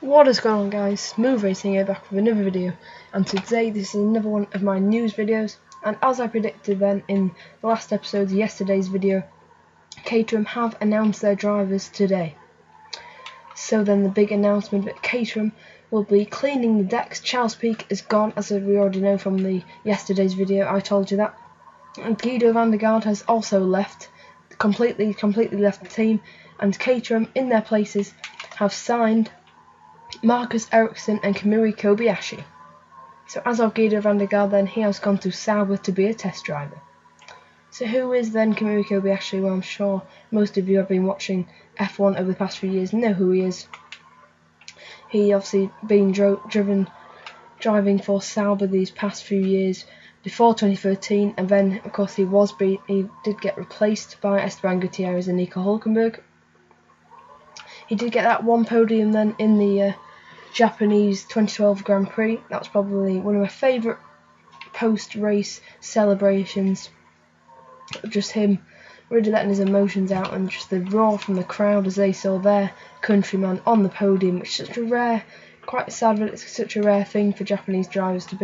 What is going on, guys? Smooth Racing here, back with another video, and today this is another one of my news videos. And as I predicted then in the last episode of yesterday's video, Caterham have announced their drivers today. So then the big announcement that Caterham will be cleaning the decks. Charles Peake is gone, as we already know from the yesterday's video. I told you that. And Guido van der Garde has also left, completely left the team, and Caterham in their places have signed Marcus Ericsson and Kamui Kobayashi. So as of Guido van der Garde, then he has gone to Sauber to be a test driver. So who is then Kamui Kobayashi? Well, I'm sure most of you have been watching F1 over the past few years and know who he is. He obviously been driving for Sauber these past few years before 2013, and then of course he did get replaced by Esteban Gutierrez and Nico Hülkenberg. He did get that one podium then in the Japanese 2012 Grand Prix. That was probably one of my favourite post-race celebrations. Just him really letting his emotions out, and just the roar from the crowd as they saw their countryman on the podium, which is such a rare, quite sad, but it's such a rare thing for Japanese drivers to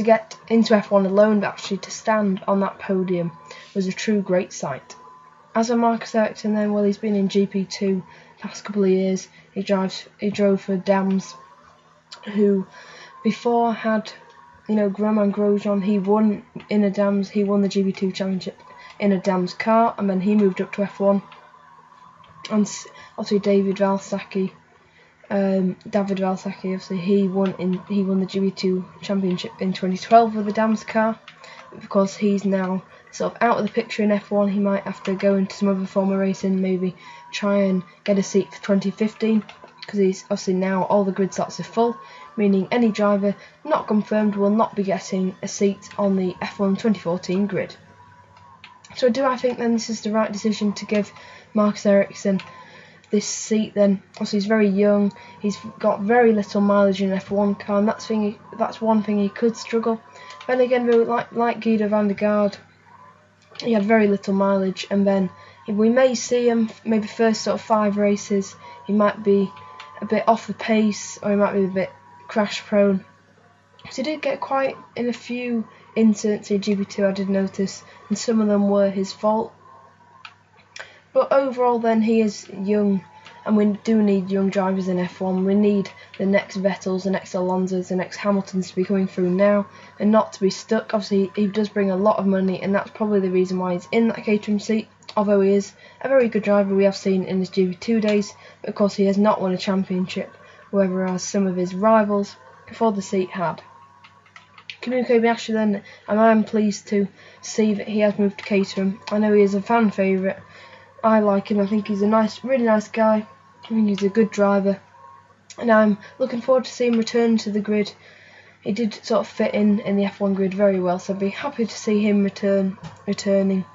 get into F1 alone, but actually to stand on that podium was a true great sight. As for Marcus Ericsson then, well, he's been in GP2 past couple of years. He drove for Dams, who before had, Romain Grosjean. He won in a Dams. He won the GP2 championship in a Dams car, and then he moved up to F1. And obviously David Valsacchi, obviously he won the GP2 championship in 2012 with the Dams car. Of course, he's now sort of out of the picture in F1. He might have to go into some other form of racing, maybe try and get a seat for 2015, because he's obviously now all the grid slots are full, meaning any driver not confirmed will not be getting a seat on the F1 2014 grid. So do I think then this is the right decision to give Marcus Ericsson this seat then? Also, he's very young, he's got very little mileage in an F1 car, and that's one thing he could struggle. Then again, like Guido van der Garde, he had very little mileage, and then we may see him maybe first sort of 5 races, he might be a bit off the pace, or he might be a bit crash prone. So he did get quite in a few incidents in GP2, I did notice, and some of them were his fault. But overall then, he is young, and we do need young drivers in F1. We need the next Vettels, the next Alonsos, the next Hamiltons to be coming through now, and not to be stuck. Obviously, he does bring a lot of money, and that's probably the reason why he's in that Caterham seat. Although he is a very good driver, we have seen in his GP2 days, but of course he has not won a championship, whereas some of his rivals before the seat had. Kamui Kobayashi then, and I'm pleased to see that he has moved to Caterham. I know he is a fan favourite. I like him. I think he's a really nice guy. I think he's a good driver, and I'm looking forward to seeing him return to the grid. He did sort of fit in the F1 grid very well, so I'd be happy to see him returning.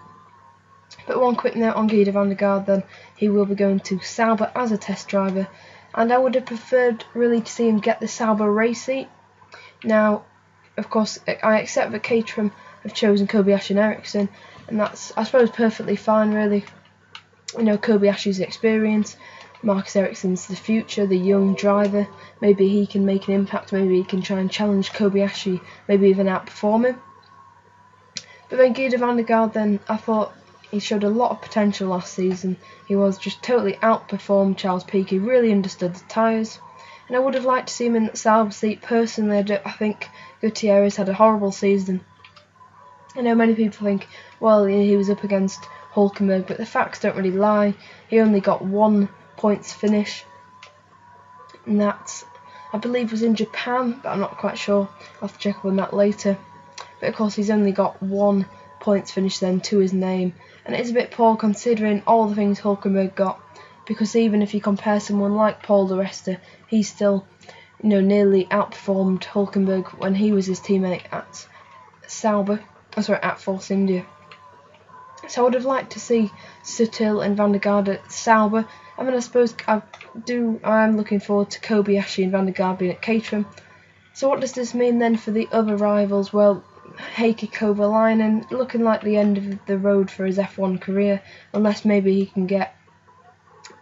But one quick note on Guido van der Garde then, he will be going to Sauber as a test driver, and I would have preferred really to see him get the Sauber race seat. Now, of course, I accept that Caterham have chosen Kobayashi and Ericsson, and that's, I suppose, perfectly fine really. Kobayashi's experience, Marcus Ericsson's the future, the young driver. Maybe he can make an impact, maybe he can try and challenge Kobayashi, maybe even outperform him. But then Guido van der Garde then, I thought he showed a lot of potential last season. He was just totally outperformed Charles Peake. He really understood the tyres, and I would have liked to see him in the Sauber seat. Personally, I think Gutierrez had a horrible season. I know many people think, well, he was up against Hülkenberg, but the facts don't really lie. He only got 1 points finish, and that, I believe, was in Japan, but I'm not quite sure. I'll have to check up on that later. But of course, he's only got 1 points finish then to his name, and it's a bit poor considering all the things Hülkenberg got, because even if you compare someone like Paul di Resta, he still nearly outperformed Hülkenberg when he was his teammate at at Force India. So I would have liked to see Sutil and van der Garde at Sauber. I mean, I suppose I'm looking forward to Kobayashi and van der Garde being at Caterham. So what does this mean then for the other rivals? Well, Heikki Kovalainen looking like the end of the road for his F1 career, unless maybe he can get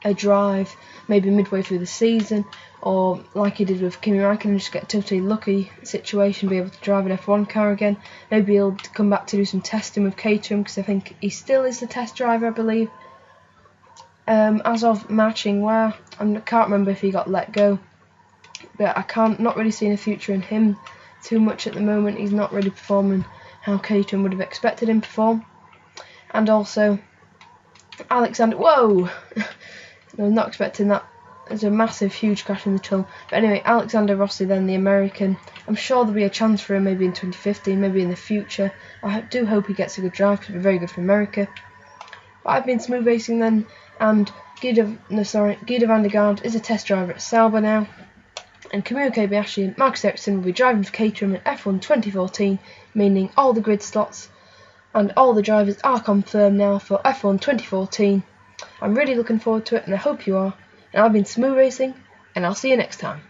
a drive maybe midway through the season, or like he did with Kimi Räikkönen, just get a totally lucky situation, be able to drive an F1 car again. Maybe he'll come back to do some testing with Caterham, because I think he still is the test driver, I believe. As of matching where, I can't remember if he got let go, but not really seeing a future in him too much at the moment. He's not really performing how Caterham would have expected him to perform. And also Alexander, whoa! I was not expecting that. There's a massive, huge crash in the tunnel. But anyway, Alexander Rossi then, the American. I'm sure there'll be a chance for him maybe in 2015, maybe in the future. I do hope he gets a good drive, because it'll be very good for America. But I've been Smooth Racing then, and Guido van der Garde is a test driver at Sauber now. And Kamui Kobayashi and Marcus Ericsson will be driving for Caterham at F1 2014, meaning all the grid slots and all the drivers are confirmed now for F1 2014. I'm really looking forward to it, and I hope you are. And I've been Smooth Racing, and I'll see you next time.